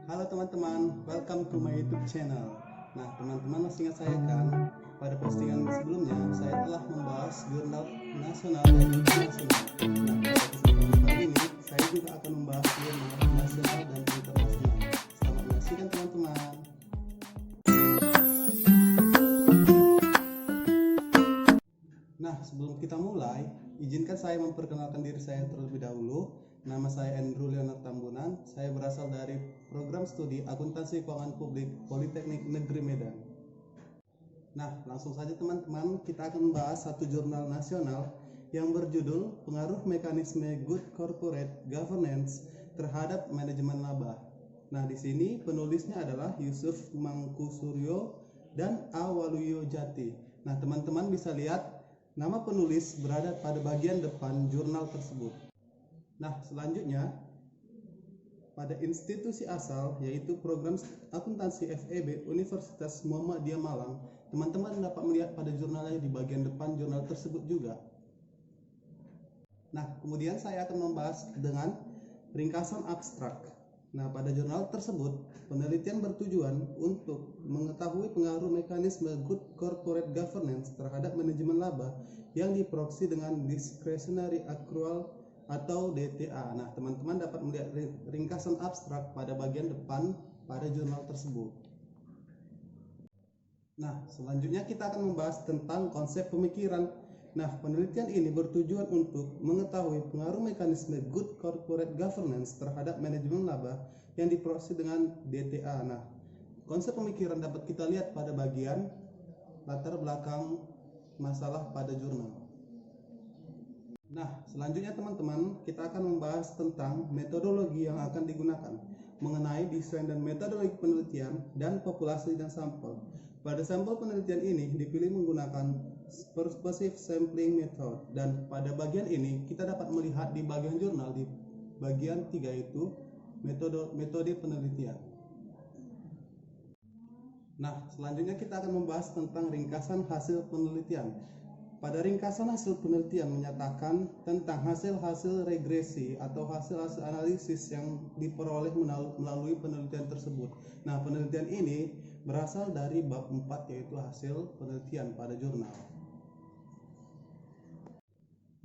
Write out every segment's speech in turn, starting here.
Halo teman-teman, welcome to my YouTube channel. Nah, teman-teman masih ingat saya kan? Pada postingan sebelumnya, saya telah membahas jurnal nasional dan internasional. Nah, pada kesempatan kali ini, saya juga akan membahas jurnal nasional dan internasional. Selamat menyaksikan teman-teman. Nah, sebelum kita mulai, izinkan saya memperkenalkan diri saya terlebih dahulu. Nama saya Andrew Leonard Tambunan. Saya berasal dari program studi Akuntansi Keuangan Publik Politeknik Negeri Medan. Nah, langsung saja teman-teman, kita akan membahas satu jurnal nasional yang berjudul Pengaruh Mekanisme Good Corporate Governance terhadap Manajemen Laba. Nah, di sini penulisnya adalah Yusuf Mangkusuryo dan A. Waluyo Jati. Nah, teman-teman bisa lihat nama penulis berada pada bagian depan jurnal tersebut. Nah, selanjutnya pada institusi asal yaitu Program Akuntansi FEB Universitas Muhammadiyah Malang, teman-teman dapat melihat pada jurnalnya di bagian depan jurnal tersebut juga. Nah, kemudian saya akan membahas dengan ringkasan abstrak. Nah, pada jurnal tersebut, penelitian bertujuan untuk mengetahui pengaruh mekanisme good corporate governance terhadap manajemen laba yang diproduksi dengan discretionary accrual atau DTA. Nah, teman-teman dapat melihat ringkasan abstrak pada bagian depan pada jurnal tersebut. Nah, selanjutnya kita akan membahas tentang konsep pemikiran. Nah, penelitian ini bertujuan untuk mengetahui pengaruh mekanisme good corporate governance terhadap manajemen laba yang diproduksi dengan DTA. Nah, konsep pemikiran dapat kita lihat pada bagian latar belakang masalah pada jurnal. Nah, selanjutnya teman-teman, kita akan membahas tentang metodologi yang akan digunakan mengenai desain dan metodologi penelitian dan populasi dan sampel. Pada sampel penelitian ini dipilih menggunakan persuasive sampling method, dan pada bagian ini kita dapat melihat di bagian jurnal di bagian 3 itu metode penelitian. Nah, selanjutnya kita akan membahas tentang ringkasan hasil penelitian. Pada ringkasan hasil penelitian menyatakan tentang hasil-hasil regresi atau hasil-hasil analisis yang diperoleh melalui penelitian tersebut. Nah, penelitian ini berasal dari bab 4 yaitu hasil penelitian pada jurnal.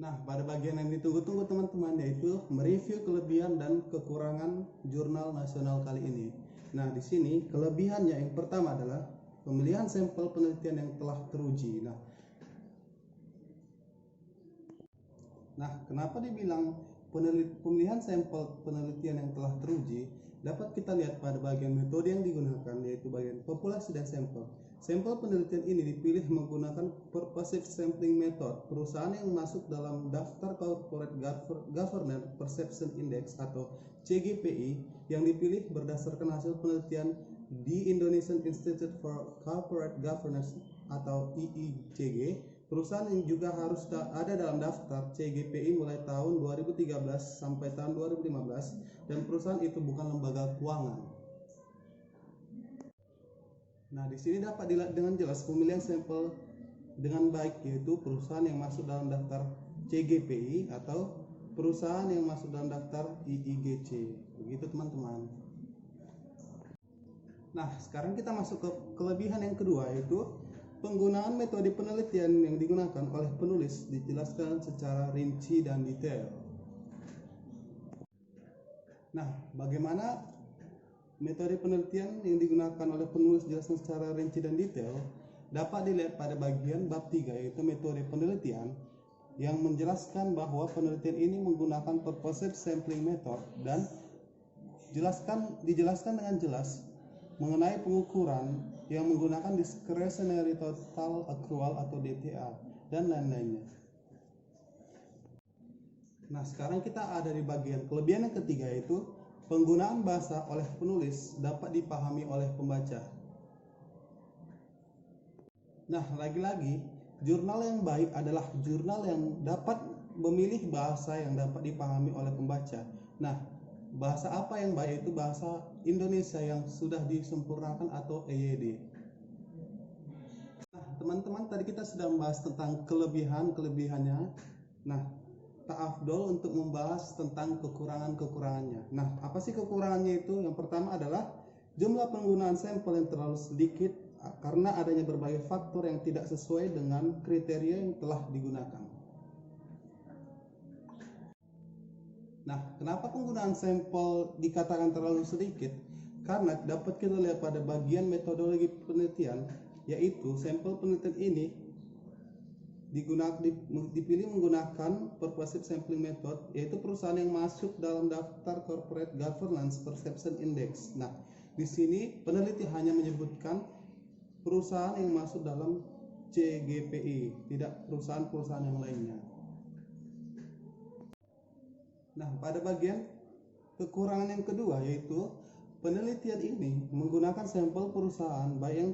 Nah, pada bagian yang ditunggu-tunggu teman-teman yaitu mereview kelebihan dan kekurangan jurnal nasional kali ini. Nah, di sini kelebihannya yang pertama adalah pemilihan sampel penelitian yang telah teruji. Nah, kenapa dibilang pemilihan sampel penelitian yang telah teruji? Dapat kita lihat pada bagian metode yang digunakan, yaitu bagian populasi dan sampel. Sampel penelitian ini dipilih menggunakan purposive sampling method. Perusahaan yang masuk dalam daftar Corporate Governance Perception Index atau CGPI yang dipilih berdasarkan hasil penelitian di Indonesian Institute for Corporate Governance atau IICG. Perusahaan yang juga harus ada dalam daftar CGPI mulai tahun 2013 sampai tahun 2015, dan perusahaan itu bukan lembaga keuangan. Nah, di sini dapat dilihat dengan jelas pemilihan sampel dengan baik, yaitu perusahaan yang masuk dalam daftar CGPI atau perusahaan yang masuk dalam daftar IIGC. Begitu teman-teman. Nah, sekarang kita masuk ke kelebihan yang kedua, yaitu penggunaan metode penelitian yang digunakan oleh penulis dijelaskan secara rinci dan detail. Nah, bagaimana metode penelitian yang digunakan oleh penulis dijelaskan secara rinci dan detail? Dapat dilihat pada bagian bab 3 yaitu metode penelitian yang menjelaskan bahwa penelitian ini menggunakan purposive sampling method dan dijelaskan dengan jelas mengenai pengukuran yang menggunakan discretionary total accrual atau DTA dan lain-lainnya. Nah, sekarang kita ada di bagian kelebihan yang ketiga, yaitu penggunaan bahasa oleh penulis dapat dipahami oleh pembaca. Nah, lagi-lagi jurnal yang baik adalah jurnal yang dapat memilih bahasa yang dapat dipahami oleh pembaca. Nah, bahasa apa yang baik? Itu bahasa Indonesia yang sudah disempurnakan atau EYD. Nah, teman-teman, tadi kita sudah membahas tentang kelebihannya. Nah, tak afdol untuk membahas tentang kekurangan-kekurangannya. Nah, apa sih kekurangannya itu? Yang pertama adalah jumlah penggunaan sampel yang terlalu sedikit karena adanya berbagai faktor yang tidak sesuai dengan kriteria yang telah digunakan. Nah, kenapa penggunaan sampel dikatakan terlalu sedikit? Karena dapat kita lihat pada bagian metodologi penelitian, yaitu sampel penelitian ini dipilih menggunakan pervasive sampling method, yaitu perusahaan yang masuk dalam daftar Corporate Governance Perception Index. Nah, di sini peneliti hanya menyebutkan perusahaan yang masuk dalam CGPI, tidak perusahaan-perusahaan yang lainnya. Nah, pada bagian kekurangan yang kedua, yaitu penelitian ini menggunakan sampel perusahaan baik yang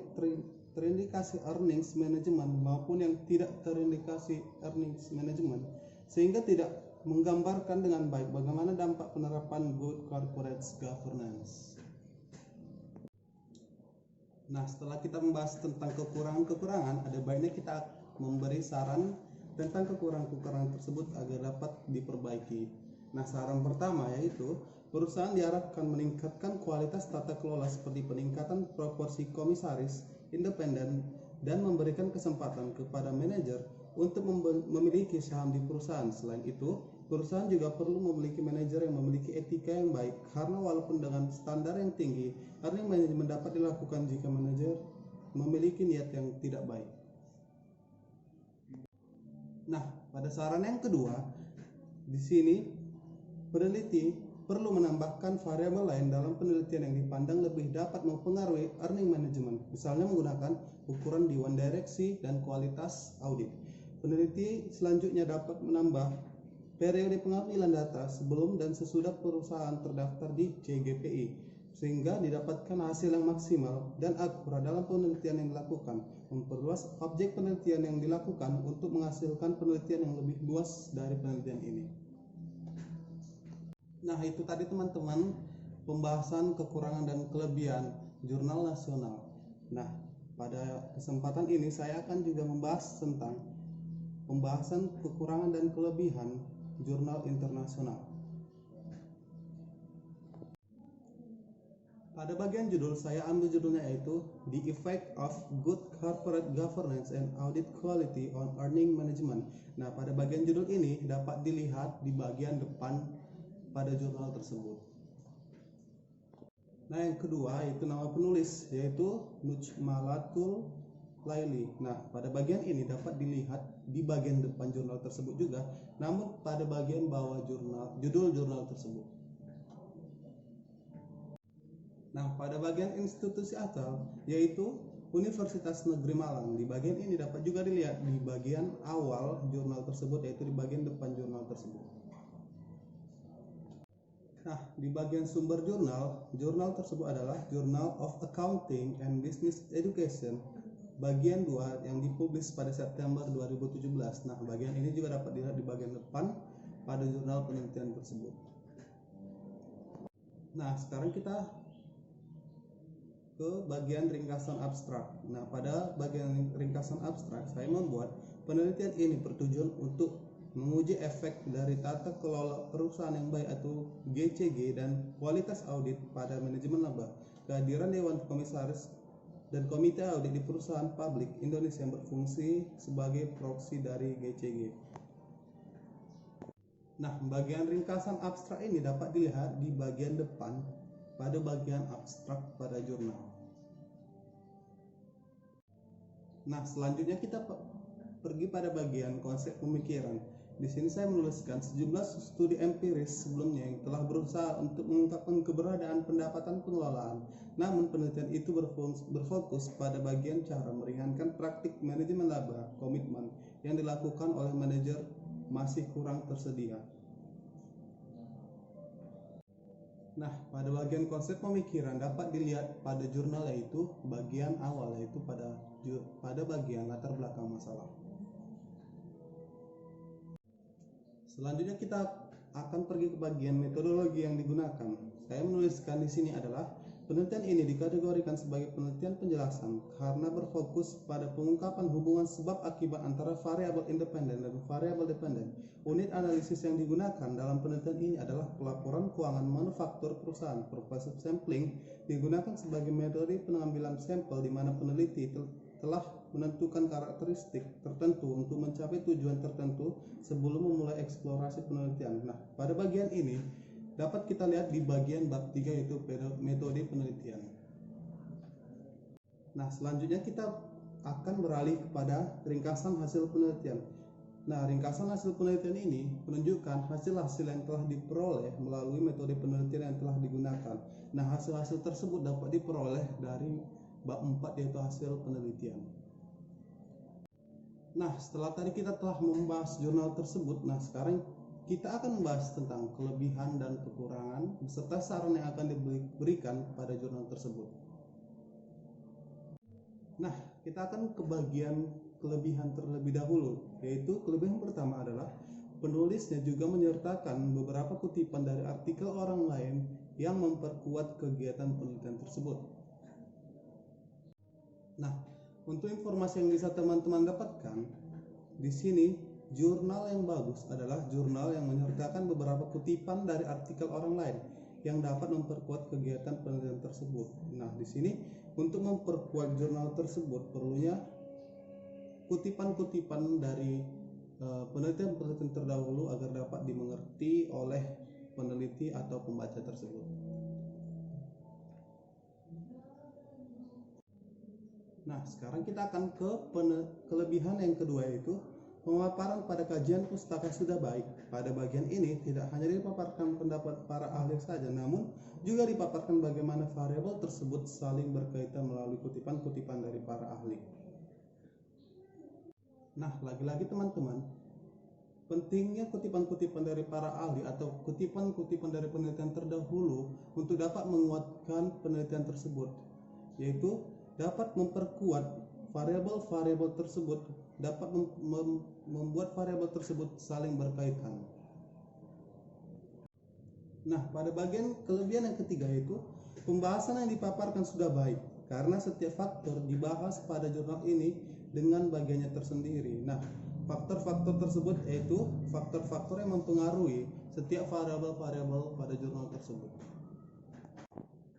terindikasi earnings management maupun yang tidak terindikasi earnings management, sehingga tidak menggambarkan dengan baik bagaimana dampak penerapan good corporate governance. Nah, setelah kita membahas tentang kekurangan-kekurangan, ada baiknya kita memberi saran tentang kekurangan-kekurangan tersebut agar dapat diperbaiki. Nah, saran pertama yaitu perusahaan diharapkan meningkatkan kualitas tata kelola seperti peningkatan proporsi komisaris independen dan memberikan kesempatan kepada manajer untuk memiliki saham di perusahaan. Selain itu, perusahaan juga perlu memiliki manajer yang memiliki etika yang baik, karena walaupun dengan standar yang tinggi, earning management dapat dilakukan jika manajer memiliki niat yang tidak baik. Nah, pada saran yang kedua, di sini peneliti perlu menambahkan variabel lain dalam penelitian yang dipandang lebih dapat mempengaruhi earning management, misalnya menggunakan ukuran Dewan Direksi dan kualitas audit. Peneliti selanjutnya dapat menambah periode pengambilan data sebelum dan sesudah perusahaan terdaftar di CGPI, sehingga didapatkan hasil yang maksimal dan akurat dalam penelitian yang dilakukan, memperluas objek penelitian yang dilakukan untuk menghasilkan penelitian yang lebih luas dari penelitian ini. Nah, itu tadi teman-teman pembahasan kekurangan dan kelebihan jurnal nasional. Nah, pada kesempatan ini saya akan juga membahas tentang pembahasan kekurangan dan kelebihan jurnal internasional. Pada bagian judul saya ambil judulnya yaitu The Effect of Good Corporate Governance and Audit Quality on Earning Management. Nah, pada bagian judul ini dapat dilihat di bagian depan pada jurnal tersebut. Nah, yang kedua itu nama penulis, yaitu Nujmalatul Laili. Nah, pada bagian ini dapat dilihat di bagian depan jurnal tersebut juga, namun pada bagian bawah judul jurnal tersebut. Nah, pada bagian institusi asal, yaitu Universitas Negeri Malang. Di bagian ini dapat juga dilihat di bagian awal jurnal tersebut, yaitu di bagian depan jurnal tersebut. Nah, di bagian sumber jurnal tersebut adalah Journal of Accounting and Business Education bagian 2 yang dipublis pada September 2017. Nah, bagian ini juga dapat dilihat di bagian depan pada jurnal penelitian tersebut. Nah, sekarang kita ke bagian ringkasan abstrak. Nah, pada bagian ringkasan abstrak saya membuat penelitian ini bertujuan untuk menguji efek dari tata kelola perusahaan yang baik atau GCG dan kualitas audit pada manajemen laba, kehadiran Dewan Komisaris dan Komite Audit di perusahaan publik Indonesia yang berfungsi sebagai proksi dari GCG. Nah, bagian ringkasan abstrak ini dapat dilihat di bagian depan pada bagian abstrak pada jurnal. Nah, selanjutnya kita pergi pada bagian konsep pemikiran. Di sini saya menuliskan sejumlah studi empiris sebelumnya yang telah berusaha untuk mengungkapkan keberadaan pendapatan pengelolaan. Namun penelitian itu berfokus pada bagian cara meringankan praktik manajemen laba, komitmen yang dilakukan oleh manajer masih kurang tersedia. Nah, pada bagian konsep pemikiran dapat dilihat pada jurnal yaitu bagian awal, yaitu pada bagian latar belakang masalah. Selanjutnya kita akan pergi ke bagian metodologi yang digunakan. Saya menuliskan di sini adalah Penelitian ini dikategorikan sebagai penelitian penjelasan karena berfokus pada pengungkapan hubungan sebab akibat antara variabel independen dan variabel dependen. Unit analisis yang digunakan dalam penelitian ini adalah pelaporan keuangan manufaktur perusahaan. Pervasive sampling digunakan sebagai metode pengambilan sampel di mana peneliti telah menentukan karakteristik tertentu untuk mencapai tujuan tertentu sebelum memulai eksplorasi penelitian. Nah, pada bagian ini dapat kita lihat di bagian bab 3 yaitu metode penelitian. Nah, selanjutnya kita akan beralih kepada ringkasan hasil penelitian. Nah, ringkasan hasil penelitian ini menunjukkan hasil-hasil yang telah diperoleh melalui metode penelitian yang telah digunakan. Nah, hasil-hasil tersebut dapat diperoleh dari bab 4 yaitu hasil penelitian. Nah, setelah tadi kita telah membahas jurnal tersebut, nah sekarang kita akan membahas tentang kelebihan dan kekurangan beserta saran yang akan diberikan pada jurnal tersebut. Nah, kita akan ke bagian kelebihan terlebih dahulu, yaitu kelebihan pertama adalah penulisnya juga menyertakan beberapa kutipan dari artikel orang lain yang memperkuat kegiatan penelitian tersebut. Nah, untuk informasi yang bisa teman-teman dapatkan, di sini jurnal yang bagus adalah jurnal yang menyertakan beberapa kutipan dari artikel orang lain yang dapat memperkuat kegiatan penelitian tersebut. Nah, di sini untuk memperkuat jurnal tersebut perlunya kutipan-kutipan dari penelitian-penelitian terdahulu agar dapat dimengerti oleh peneliti atau pembaca tersebut. Nah, sekarang kita akan ke kelebihan yang kedua, yaitu pemaparan pada kajian pustaka sudah baik. Pada bagian ini tidak hanya dipaparkan pendapat para ahli saja, namun juga dipaparkan bagaimana variabel tersebut saling berkaitan melalui kutipan-kutipan dari para ahli. Nah, lagi-lagi teman-teman, pentingnya kutipan-kutipan dari para ahli atau kutipan-kutipan dari penelitian terdahulu untuk dapat menguatkan penelitian tersebut, yaitu dapat memperkuat variabel-variabel tersebut, dapat membuat variabel tersebut saling berkaitan. Nah, pada bagian kelebihan yang ketiga yaitu pembahasan yang dipaparkan sudah baik karena setiap faktor dibahas pada jurnal ini dengan bagiannya tersendiri. Nah, faktor-faktor tersebut yaitu faktor-faktor yang mempengaruhi setiap variabel-variabel pada jurnal tersebut.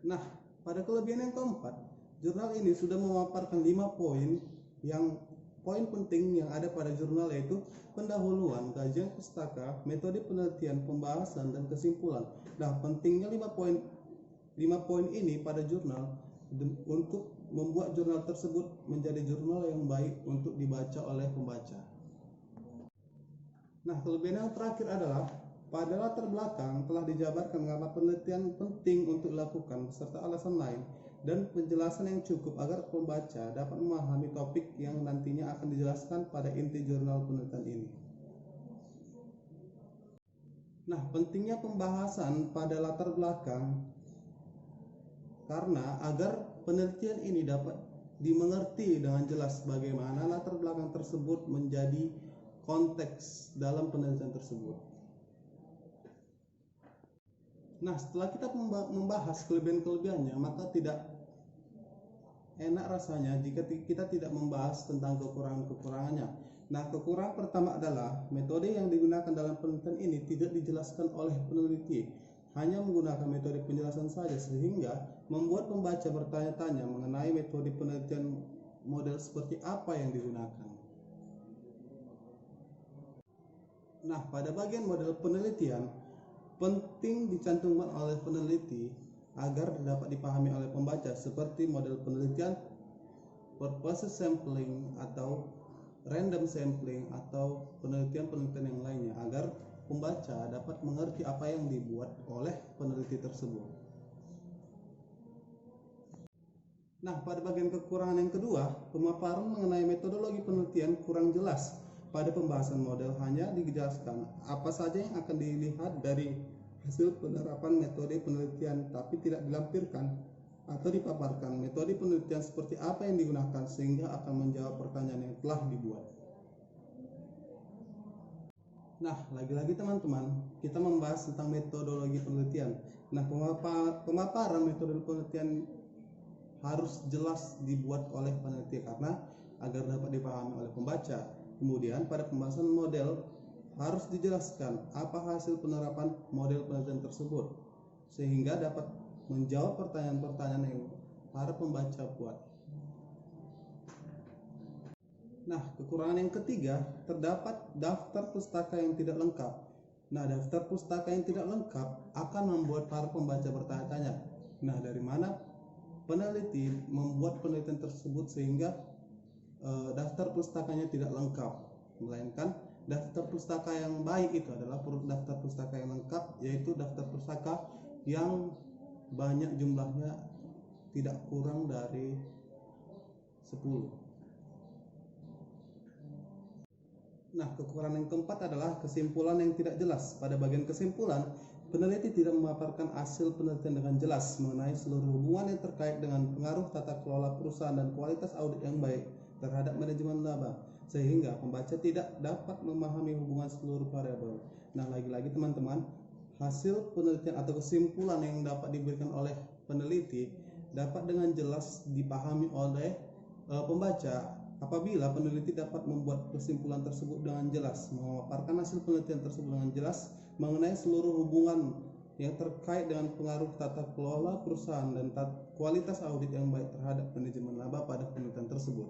Nah, pada kelebihan yang keempat, jurnal ini sudah memaparkan 5 poin penting yang ada pada jurnal, yaitu pendahuluan, kajian pustaka, metode penelitian, pembahasan, dan kesimpulan. Nah, pentingnya 5 poin ini pada jurnal untuk membuat jurnal tersebut menjadi jurnal yang baik untuk dibaca oleh pembaca. Nah, kelebihan yang terakhir adalah pada latar belakang telah dijabarkan mengapa penelitian penting untuk dilakukan beserta alasan lain dan penjelasan yang cukup agar pembaca dapat memahami topik yang nantinya akan dijelaskan pada inti jurnal penelitian ini. Nah, pentingnya pembahasan pada latar belakang karena agar penelitian ini dapat dimengerti dengan jelas bagaimana latar belakang tersebut menjadi konteks dalam penelitian tersebut. Nah, setelah kita membahas kelebihan-kelebihannya, maka tidak enak rasanya jika kita tidak membahas tentang kekurangan-kekurangannya. Nah, kekurangan pertama adalah metode yang digunakan dalam penelitian ini tidak dijelaskan oleh peneliti, hanya menggunakan metode penjelasan saja sehingga membuat pembaca bertanya-tanya mengenai metode penelitian model seperti apa yang digunakan. Nah, pada bagian model penelitian, penting dicantumkan oleh peneliti agar dapat dipahami oleh pembaca seperti model penelitian purposive sampling atau random sampling atau penelitian-penelitian yang lainnya agar pembaca dapat mengerti apa yang dibuat oleh peneliti tersebut. Nah, pada bagian kekurangan yang kedua, pemaparan mengenai metodologi penelitian kurang jelas. Pada pembahasan model hanya dijelaskan apa saja yang akan dilihat dari hasil penerapan metode penelitian, tapi tidak dilampirkan atau dipaparkan metode penelitian seperti apa yang digunakan sehingga akan menjawab pertanyaan yang telah dibuat. Nah, lagi-lagi teman-teman, kita membahas tentang metodologi penelitian. Nah, pemaparan metode penelitian harus jelas dibuat oleh peneliti karena agar dapat dipahami oleh pembaca. Kemudian pada pembahasan model harus dijelaskan apa hasil penerapan model penelitian tersebut sehingga dapat menjawab pertanyaan-pertanyaan yang para pembaca buat. Nah, kekurangan yang ketiga, terdapat daftar pustaka yang tidak lengkap. Nah, daftar pustaka yang tidak lengkap akan membuat para pembaca bertanya-tanya. Nah, dari mana peneliti membuat penelitian tersebut sehingga daftar pustakanya tidak lengkap? Melainkan daftar pustaka yang baik itu adalah daftar pustaka yang lengkap, yaitu daftar pustaka yang banyak jumlahnya tidak kurang dari 10. Nah, kekurangan yang keempat adalah kesimpulan yang tidak jelas. Pada bagian kesimpulan, peneliti tidak memaparkan hasil penelitian dengan jelas mengenai seluruh hubungan yang terkait dengan pengaruh tata kelola perusahaan dan kualitas audit yang baik terhadap manajemen laba, sehingga pembaca tidak dapat memahami hubungan seluruh variabel. Nah, lagi-lagi teman-teman, hasil penelitian atau kesimpulan yang dapat diberikan oleh peneliti dapat dengan jelas dipahami oleh pembaca apabila peneliti dapat membuat kesimpulan tersebut dengan jelas, memaparkan hasil penelitian tersebut dengan jelas mengenai seluruh hubungan yang terkait dengan pengaruh tata kelola perusahaan dan kualitas audit yang baik terhadap manajemen laba pada penelitian tersebut.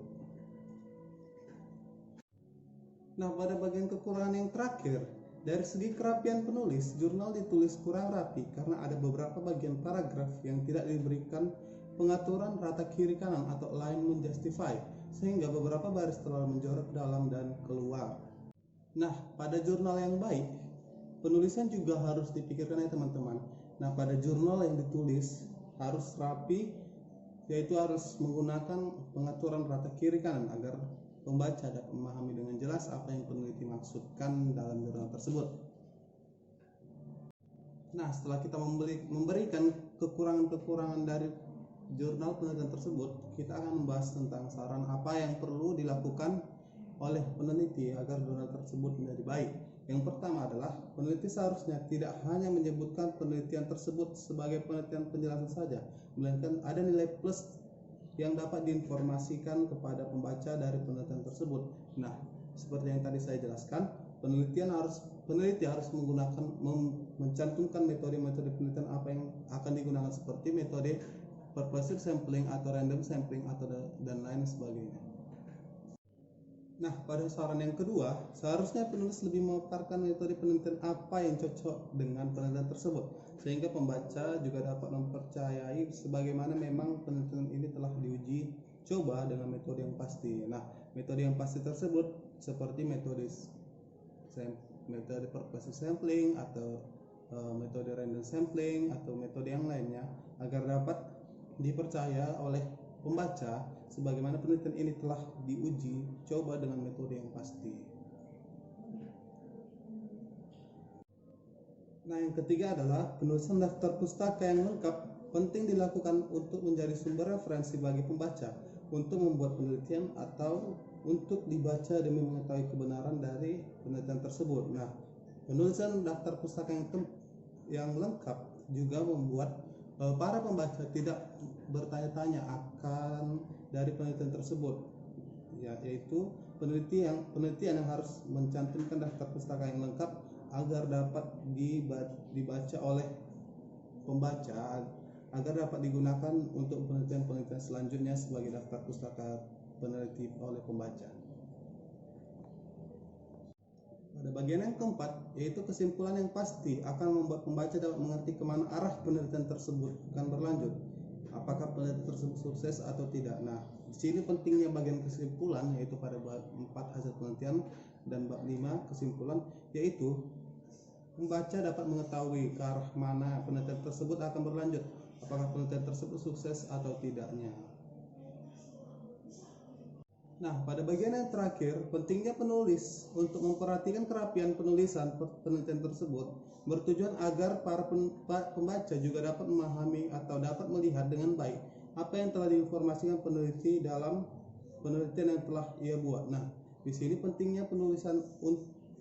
Nah, pada bagian kekurangan yang terakhir, dari segi kerapian penulis, jurnal ditulis kurang rapi karena ada beberapa bagian paragraf yang tidak diberikan pengaturan rata kiri kanan atau alignment justify, sehingga beberapa baris terlalu menjorok ke dalam dan keluar. Nah, pada jurnal yang baik, penulisan juga harus dipikirkan ya teman-teman. Nah, pada jurnal yang ditulis harus rapi, yaitu harus menggunakan pengaturan rata kiri kanan agar pembaca dapat memahami dengan jelas apa yang peneliti maksudkan dalam jurnal tersebut. Nah, setelah kita memberikan kekurangan-kekurangan dari jurnal penelitian tersebut, kita akan membahas tentang saran apa yang perlu dilakukan oleh peneliti agar jurnal tersebut menjadi baik. Yang pertama adalah peneliti seharusnya tidak hanya menyebutkan penelitian tersebut sebagai penelitian penjelasan saja, melainkan ada nilai plus yang dapat diinformasikan kepada pembaca dari penelitian tersebut. Nah, seperti yang tadi saya jelaskan, peneliti harus mencantumkan metode-metode penelitian apa yang akan digunakan seperti metode purposive sampling atau random sampling atau dan lain sebagainya. Nah, pada saran yang kedua, seharusnya penulis lebih memaparkan metode penelitian apa yang cocok dengan penelitian tersebut, sehingga pembaca juga dapat mempercayai sebagaimana memang penelitian ini telah diuji coba dengan metode yang pasti. Nah, metode yang pasti tersebut seperti metode purposive sampling atau metode random sampling atau metode yang lainnya agar dapat dipercaya oleh pembaca sebagaimana penelitian ini telah diuji coba dengan metode yang pasti. Nah, yang ketiga adalah penulisan daftar pustaka yang lengkap penting dilakukan untuk menjadi sumber referensi bagi pembaca untuk membuat penelitian atau untuk dibaca demi mengetahui kebenaran dari penelitian tersebut. Nah, penulisan daftar pustaka yang lengkap juga membuat para pembaca tidak bertanya-tanya akan dari penelitian tersebut, yaitu penelitian yang harus mencantumkan daftar pustaka yang lengkap agar dapat dibaca oleh pembaca agar dapat digunakan untuk penelitian-penelitian selanjutnya sebagai daftar pustaka peneliti oleh pembaca. Pada bagian yang keempat, yaitu kesimpulan yang pasti akan membuat pembaca dapat mengerti kemana arah penelitian tersebut akan berlanjut. Apakah penelitian tersebut sukses atau tidak. Nah, di sini pentingnya bagian kesimpulan, yaitu pada bab 4 hasil penelitian dan bab 5 kesimpulan, yaitu pembaca dapat mengetahui ke arah mana penelitian tersebut akan berlanjut. Apakah penelitian tersebut sukses atau tidaknya. Nah, pada bagian yang terakhir, pentingnya penulis untuk memperhatikan kerapian penulisan penelitian tersebut bertujuan agar para pembaca juga dapat memahami atau dapat melihat dengan baik apa yang telah diinformasikan peneliti dalam penelitian yang telah ia buat. Nah, di sini pentingnya penulisan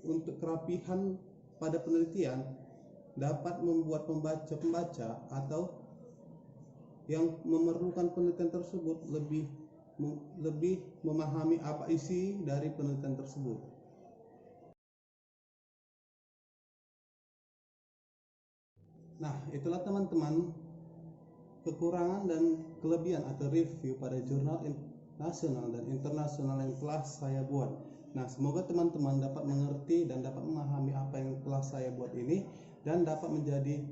untuk kerapihan pada penelitian dapat membuat pembaca atau yang memerlukan penelitian tersebut lebih memahami apa isi dari penelitian tersebut. Nah, itulah teman-teman kekurangan dan kelebihan atau review pada jurnal nasional dan internasional yang telah saya buat. Nah, semoga teman-teman dapat mengerti dan dapat memahami apa yang telah saya buat ini dan dapat menjadi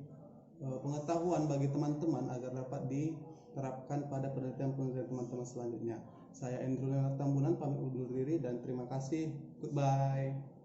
pengetahuan bagi teman-teman agar dapat diterapkan pada penelitian-penelitian teman-teman selanjutnya. Saya Andrew Leonard Tambunan pamit undur diri dan terima kasih. Goodbye.